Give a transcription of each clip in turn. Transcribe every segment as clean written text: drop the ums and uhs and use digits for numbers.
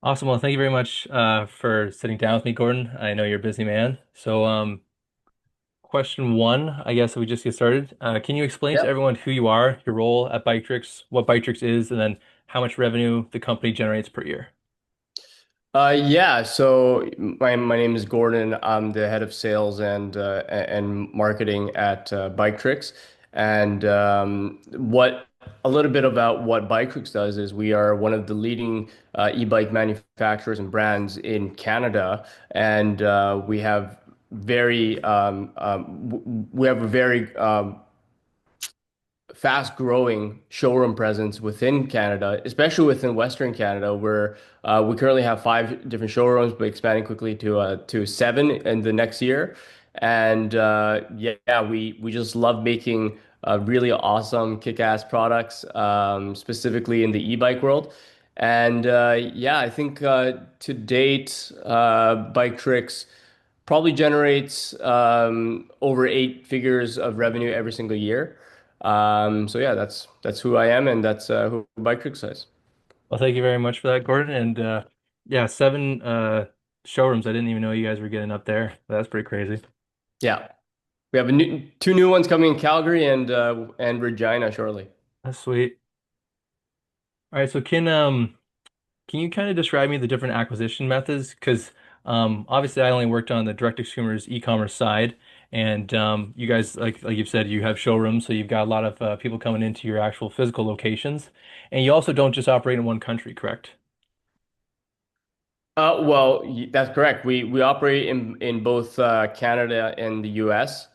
Awesome. Well, thank you very much for sitting down with me, Gordon. I know you're a busy man. Question one, I guess if we just get started. Can you explain to Yep. everyone who you are, your role at Biktrix, what Biktrix is, and then how much revenue the company generates per year? Yeah, so my name is Gordon. I'm the head of sales and marketing at Biktrix. And what a little bit about what Biktrix does is we are one of the leading e-bike manufacturers and brands in Canada, and we have we have a very fast growing showroom presence within Canada, especially within Western Canada, where we currently have five different showrooms, but expanding quickly to seven in the next year. And yeah, we just love making really awesome, kick-ass products, specifically in the e-bike world. And yeah, I think to date, Bike Tricks probably generates over eight figures of revenue every single year. So yeah, that's who I am, and that's who Biktrix is. Well, thank you very much for that, Gordon. And yeah, seven showrooms. I didn't even know you guys were getting up there. That's pretty crazy. Yeah, we have two new ones coming in Calgary and Regina shortly. That's sweet. All right, so can you kind of describe me the different acquisition methods? Because obviously, I only worked on the direct to consumers e-commerce side, and you guys, like you've said, you have showrooms, so you've got a lot of people coming into your actual physical locations, and you also don't just operate in one country, correct? That's correct. We operate in both Canada and the US,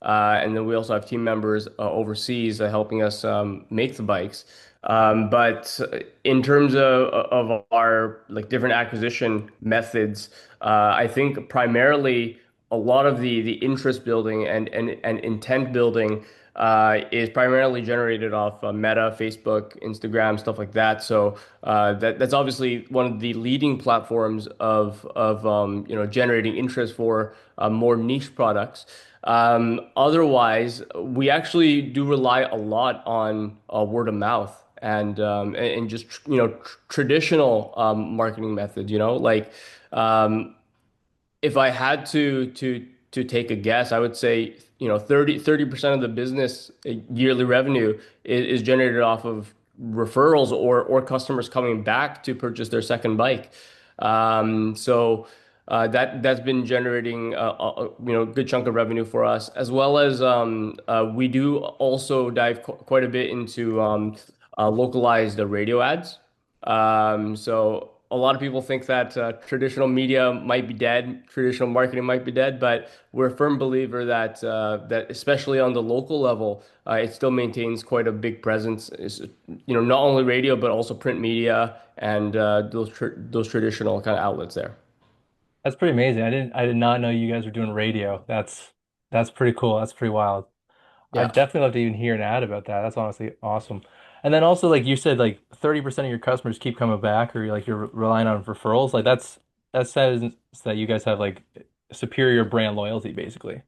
and then we also have team members overseas helping us make the bikes. But in terms of our like different acquisition methods, I think primarily a lot of the interest building and intent building is primarily generated off Meta, Facebook, Instagram, stuff like that. So that's obviously one of the leading platforms of generating interest for more niche products. Otherwise, we actually do rely a lot on word of mouth and just traditional marketing methods. Like um, if I had to take a guess, I would say, 30% of the business yearly revenue is generated off of referrals or customers coming back to purchase their second bike. So that's been generating a good chunk of revenue for us, as well as we do also dive quite a bit into localized radio ads. So a lot of people think that traditional media might be dead, traditional marketing might be dead, but we're a firm believer that that especially on the local level, it still maintains quite a big presence. Not only radio but also print media and those traditional kind of outlets there. That's pretty amazing. I did not know you guys were doing radio. That's pretty cool. That's pretty wild. I'd Yeah. definitely love to even hear an ad about that. That's honestly awesome. And then also, like you said, like 30% of your customers keep coming back, or you're relying on referrals. Like that says that you guys have like superior brand loyalty, basically.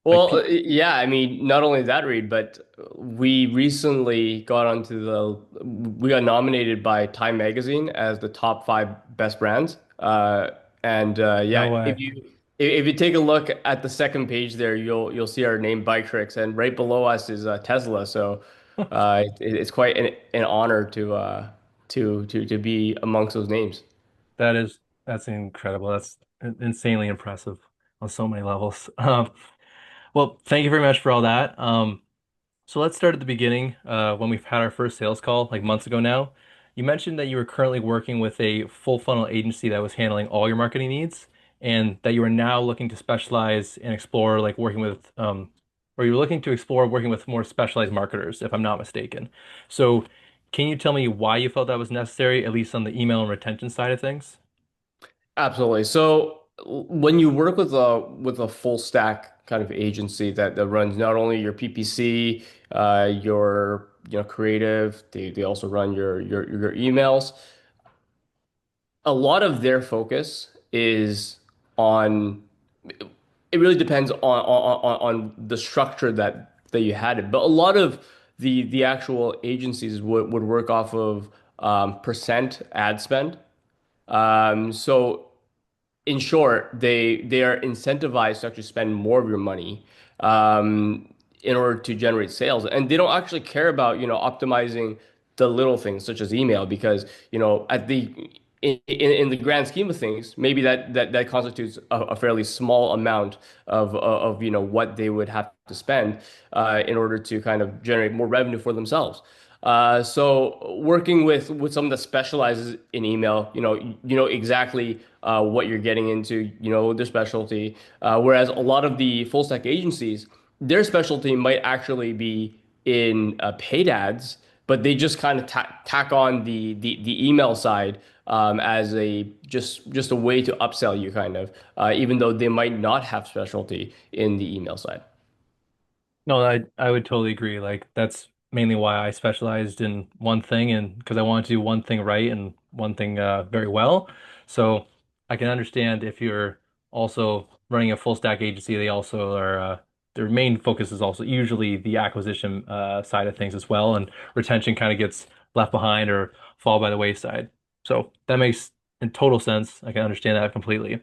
Like, Well, yeah, I mean, not only that, Reed, but we recently we got nominated by Time Magazine as the top five best brands. And no yeah, way. if you take a look at the second page there, you'll see our name Biktrix, and right below us is Tesla. So it's quite an honor to be amongst those names. That's incredible. That's insanely impressive on so many levels. Well, thank you very much for all that. So let's start at the beginning, when we've had our first sales call, like months ago now. You mentioned that you were currently working with a full funnel agency that was handling all your marketing needs, and that you are now looking to specialize and explore, like working with, or you're looking to explore working with more specialized marketers, if I'm not mistaken. So, can you tell me why you felt that was necessary, at least on the email and retention side of things? Absolutely. So when you work with a full stack kind of agency that runs not only your PPC, your creative, they also run your emails. A lot of their focus is on it really depends on the structure that you had it. But a lot of the actual agencies would work off of percent ad spend. So in short, they are incentivized to actually spend more of your money in order to generate sales, and they don't actually care about optimizing the little things such as email because at the in the grand scheme of things, maybe that constitutes a fairly small amount of what they would have to spend in order to kind of generate more revenue for themselves. So working with someone that specializes in email, you know exactly what you're getting into, their specialty. Whereas a lot of the full stack agencies, their specialty might actually be in paid ads, but they just kind of tack on the email side as a just a way to upsell you, kind of, even though they might not have specialty in the email side. No, I would totally agree. Like that's mainly why I specialized in one thing and because I wanted to do one thing right and one thing very well. So I can understand if you're also running a full stack agency, they also are their main focus is also usually the acquisition side of things as well, and retention kind of gets left behind or fall by the wayside. So that makes in total sense. I can understand that completely.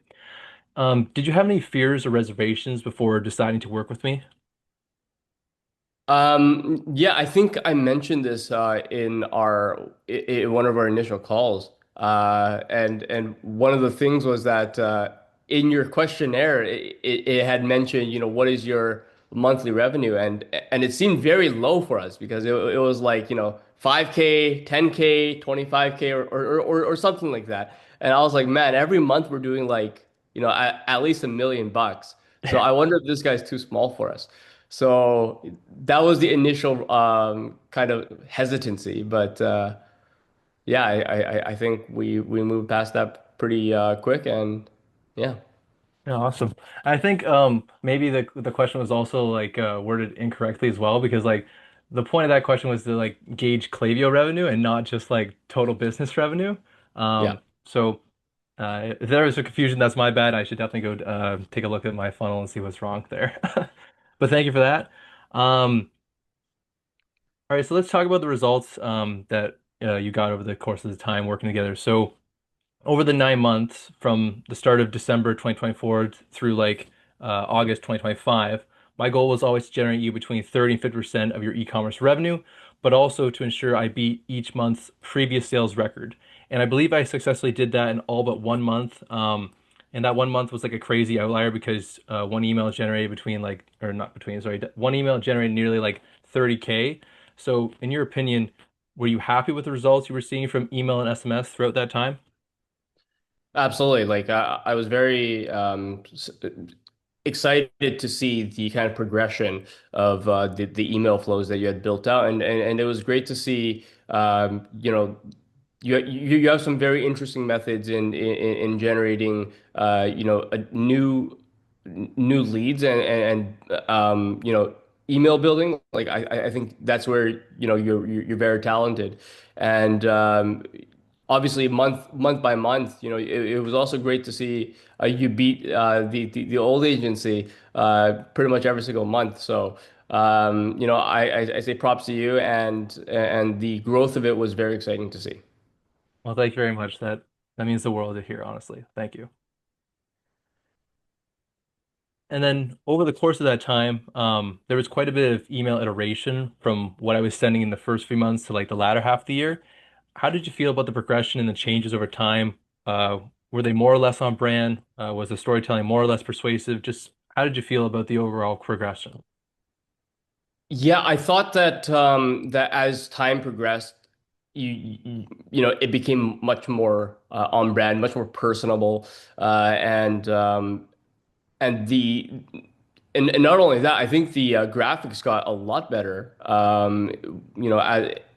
Did you have any fears or reservations before deciding to work with me? Yeah, I think I mentioned this in one of our initial calls. And one of the things was that in your questionnaire, it had mentioned, what is your monthly revenue? And it seemed very low for us because it was like, 5K, 10K, 25K, or something like that. And I was like, man, every month we're doing like, at least $1 million. So I wonder if this guy's too small for us. So that was the initial kind of hesitancy, but yeah, I think we moved past that pretty quick, and yeah. Yeah, awesome. I think maybe the question was also like worded incorrectly as well because like the point of that question was to like gauge Klaviyo revenue and not just like total business revenue. Yeah. So if there was a confusion, that's my bad. I should definitely go take a look at my funnel and see what's wrong there. But thank you for that. All right, so let's talk about the results that you got over the course of the time working together. So over the 9 months from the start of December 2024 through like August 2025, my goal was always to generate you between 30 and 50% of your e-commerce revenue, but also to ensure I beat each month's previous sales record. And I believe I successfully did that in all but 1 month. And that 1 month was like a crazy outlier because one email generated between like, or not between, sorry, one email generated nearly like 30K. So in your opinion, were you happy with the results you were seeing from email and SMS throughout that time? Absolutely. Like I was very excited to see the kind of progression of the email flows that you had built out, and it was great to see you have some very interesting methods in generating a new leads and email building. Like I think that's where you're very talented, and obviously month by month, it was also great to see you beat the old agency pretty much every single month. So I say props to you, and the growth of it was very exciting to see. Well, thank you very much. That means the world to hear, honestly. Thank you. And then over the course of that time, there was quite a bit of email iteration from what I was sending in the first few months to like the latter half of the year. How did you feel about the progression and the changes over time? Were they more or less on brand? Was the storytelling more or less persuasive? Just how did you feel about the overall progression? Yeah, I thought that as time progressed, it became much more on brand, much more personable, and the and not only that, I think the graphics got a lot better.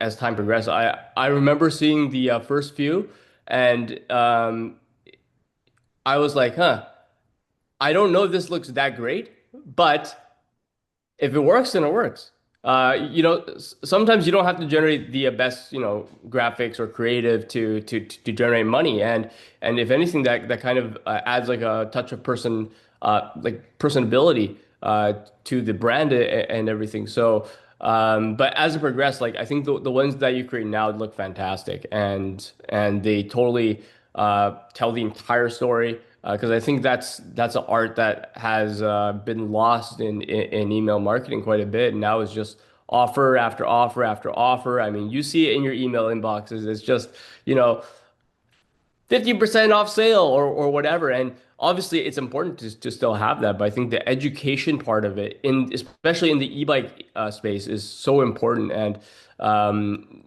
As time progressed, I remember seeing the first few, and I was like, huh, I don't know if this looks that great, but if it works, then it works. Sometimes you don't have to generate the best, graphics or creative to generate money, and if anything, that kind of adds like a touch of like personability to the brand and everything. So, but as it progressed, like I think the ones that you create now look fantastic, and they totally. tell the entire story. Because I think that's an art that has been lost in email marketing quite a bit. And now it's just offer after offer after offer. I mean, you see it in your email inboxes. It's just, you know, 50% off sale or whatever. And obviously it's important to still have that, but I think the education part of it in especially in the e-bike space is so important. And um,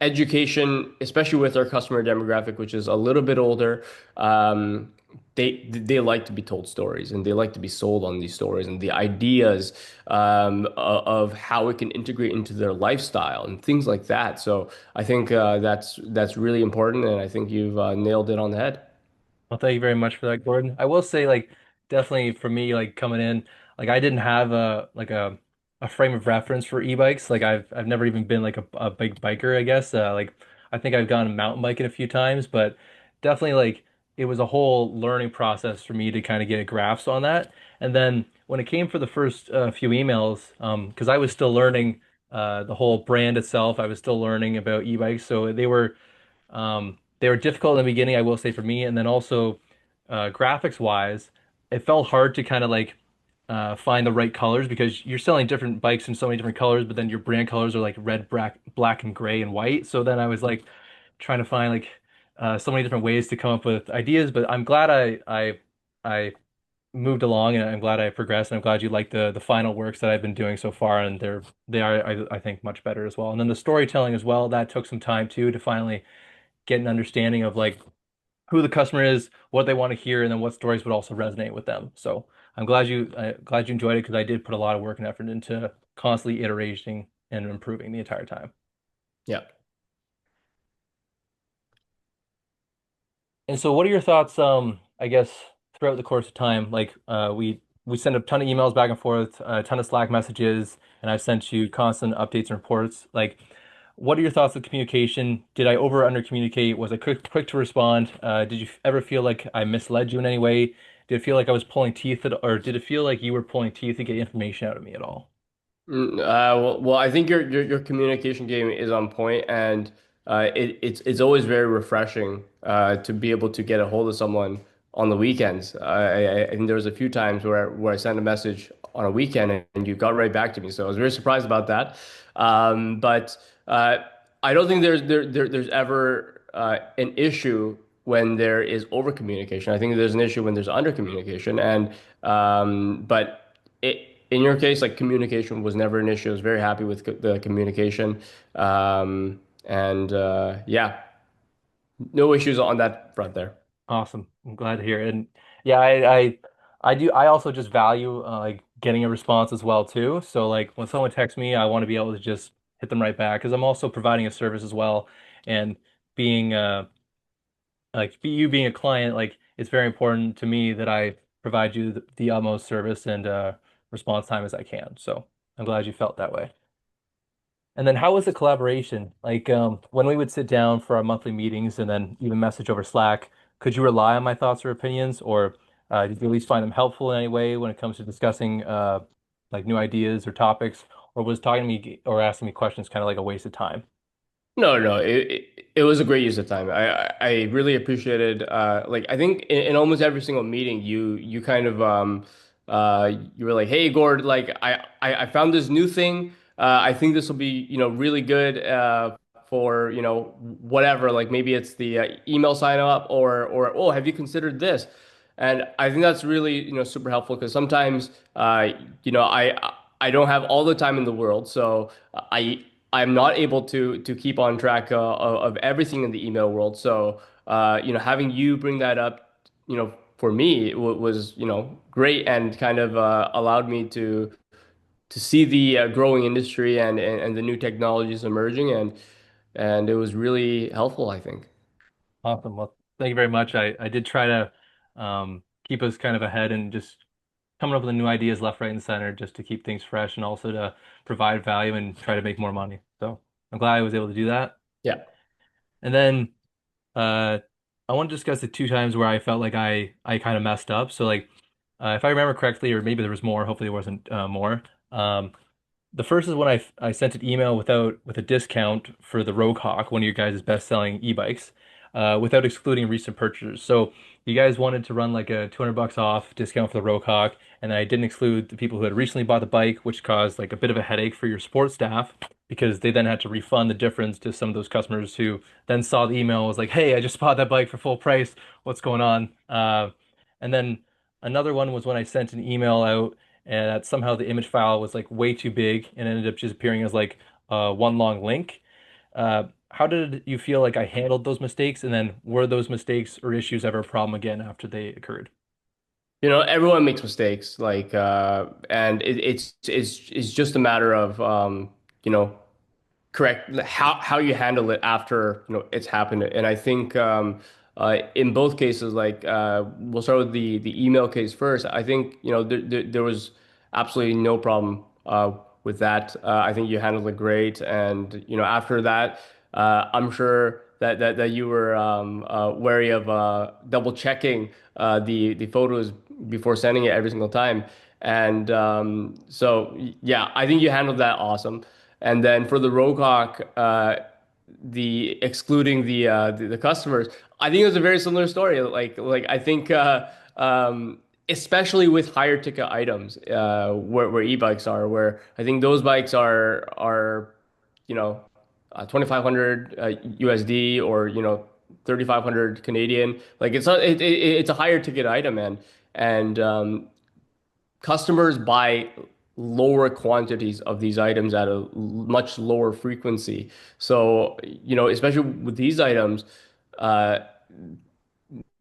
education, especially with our customer demographic, which is a little bit older, um, they like to be told stories and they like to be sold on these stories and the ideas of how it can integrate into their lifestyle and things like that. So I think that's really important, and I think you've nailed it on the head. Well, thank you very much for that, Gordon. I will say, like, definitely for me, like coming in, like I didn't have a frame of reference for e-bikes. Like I've never even been like a big biker, I guess. Like I think I've gone mountain biking a few times, but definitely like it was a whole learning process for me to kind of get a grasp on that. And then when it came for the first few emails, because I was still learning the whole brand itself, I was still learning about e-bikes, so they were difficult in the beginning, I will say for me, and then also graphics wise, it felt hard to kind of like find the right colors because you're selling different bikes in so many different colors, but then your brand colors are like red, black, and gray and white. So then I was like trying to find like so many different ways to come up with ideas. But I'm glad I moved along and I'm glad I progressed and I'm glad you like the final works that I've been doing so far and they are I think much better as well. And then the storytelling as well, that took some time too to finally get an understanding of like who the customer is, what they want to hear, and then what stories would also resonate with them. So glad you enjoyed it because I did put a lot of work and effort into constantly iterating and improving the entire time. Yeah. And so what are your thoughts, I guess, throughout the course of time? Like we send a ton of emails back and forth, a ton of Slack messages, and I've sent you constant updates and reports. Like, what are your thoughts on communication? Did I over under communicate? Was I quick to respond? Did you ever feel like I misled you in any way? Did it feel like I was pulling teeth or did it feel like you were pulling teeth to get information out of me at all? Well, I think your communication game is on point, and it's always very refreshing to be able to get a hold of someone on the weekends. I think there was a few times where I sent a message on a weekend and you got right back to me, so I was very surprised about that. But I don't think there's ever an issue when there is over communication. I think there's an issue when there's under communication, and but in your case, like communication was never an issue. I was very happy with the communication. And yeah, no issues on that front there. Awesome. I'm glad to hear it. And yeah, I do I also just value like getting a response as well too. So like when someone texts me, I want to be able to just hit them right back because I'm also providing a service as well. And being you being a client, like it's very important to me that I provide you the utmost service and response time as I can. So I'm glad you felt that way. And then how was the collaboration? Like when we would sit down for our monthly meetings and then even message over Slack, could you rely on my thoughts or opinions, or did you at least find them helpful in any way when it comes to discussing like new ideas or topics, or was talking to me or asking me questions kind of like a waste of time? No, no, it was a great use of time. I really appreciated like I think in almost every single meeting you kind of you were like, hey Gord, like I found this new thing. I think this will be, you know, really good for, you know, whatever, like maybe it's the email sign up or oh, have you considered this? And I think that's really, you know, super helpful because sometimes you know, I don't have all the time in the world, so I'm not able to keep on track of everything in the email world. So, you know, having you bring that up, you know, for me was, you know, great and kind of allowed me to see the growing industry and the new technologies emerging, and it was really helpful, I think. Awesome. Well, thank you very much. I did try to keep us kind of ahead and just coming up with new ideas left, right, and center just to keep things fresh and also to provide value and try to make more money. So I'm glad I was able to do that. Yeah. And then uh, I want to discuss the two times where I felt like I kind of messed up. So like if I remember correctly, or maybe there was more, hopefully there wasn't more. Um, the first is when I sent an email with a discount for the Rogue Hawk, one of your guys' best-selling e-bikes. without excluding recent purchases. So you guys wanted to run like a 200 bucks off discount for the Rogue Hawk, and I didn't exclude the people who had recently bought the bike, which caused like a bit of a headache for your support staff because they then had to refund the difference to some of those customers who then saw the email was like, "Hey, I just bought that bike for full price. What's going on?" And then another one was when I sent an email out and that somehow the image file was like way too big and ended up just appearing as like one long link. How did you feel like I handled those mistakes? And then were those mistakes or issues ever a problem again after they occurred? Everyone makes mistakes, and it's just a matter of you know, correct how you handle it after it's happened. And I think in both cases, we'll start with the email case first. I think there was absolutely no problem with that. I think you handled it great, and after that, I'm sure that you were wary of double checking the photos before sending it every single time. And so yeah, I think you handled that awesome. And then for the Roadhawk, the excluding the customers, I think it was a very similar story. I think especially with higher ticket items, where e-bikes are, where I think those bikes are 2,500 USD, or 3,500 Canadian. Like it's a higher ticket item, and customers buy lower quantities of these items at a much lower frequency. So, especially with these items, uh,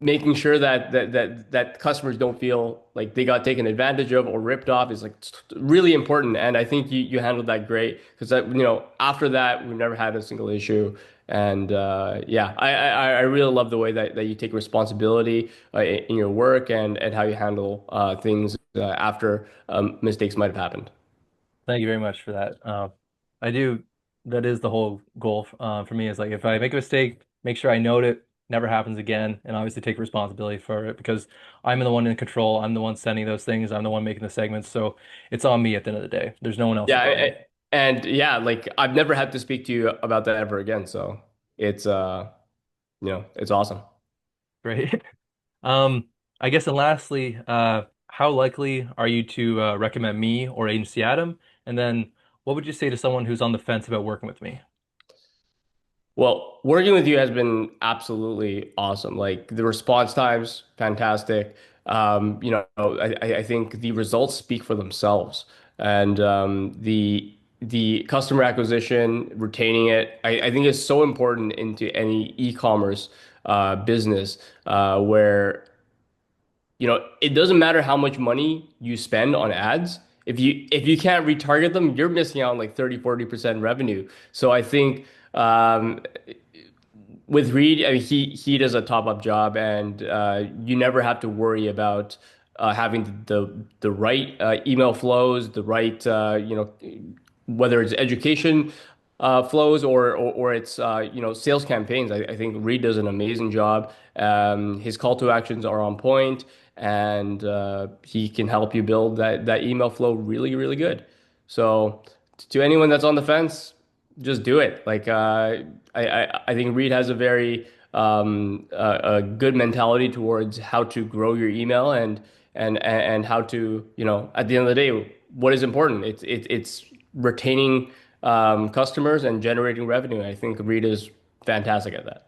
making sure that customers don't feel like they got taken advantage of or ripped off is like really important. And I think you handled that great, because after that we never had a single issue. And yeah, I really love the way that you take responsibility in your work, and how you handle things after mistakes might have happened. Thank you very much for that. I do, that is the whole goal for me is like if I make a mistake, make sure I note it, never happens again, and obviously take responsibility for it because I'm the one in control. I'm the one sending those things. I'm the one making the segments. So it's on me at the end of the day. There's no one else Yeah, above me. and yeah, like I've never had to speak to you about that ever again. So it's it's awesome. Great. I guess, and lastly, how likely are you to recommend me or Agency Adam? And then what would you say to someone who's on the fence about working with me? Well, working with you has been absolutely awesome. Like the response times, fantastic. I think the results speak for themselves, and the customer acquisition, retaining it, I think is so important into any e-commerce business, where it doesn't matter how much money you spend on ads. If you can't retarget them, you're missing out on like 30-40% revenue. So I think with Reed, I mean, he does a top up job, and you never have to worry about having the right email flows, the right whether it's education flows, or it's sales campaigns. I think Reed does an amazing job. His call to actions are on point, and he can help you build that email flow really, really good. So to anyone that's on the fence, just do it. I think Reed has a very a good mentality towards how to grow your email, and how to, at the end of the day, what is important. It's retaining customers and generating revenue. I think Reed is fantastic at that.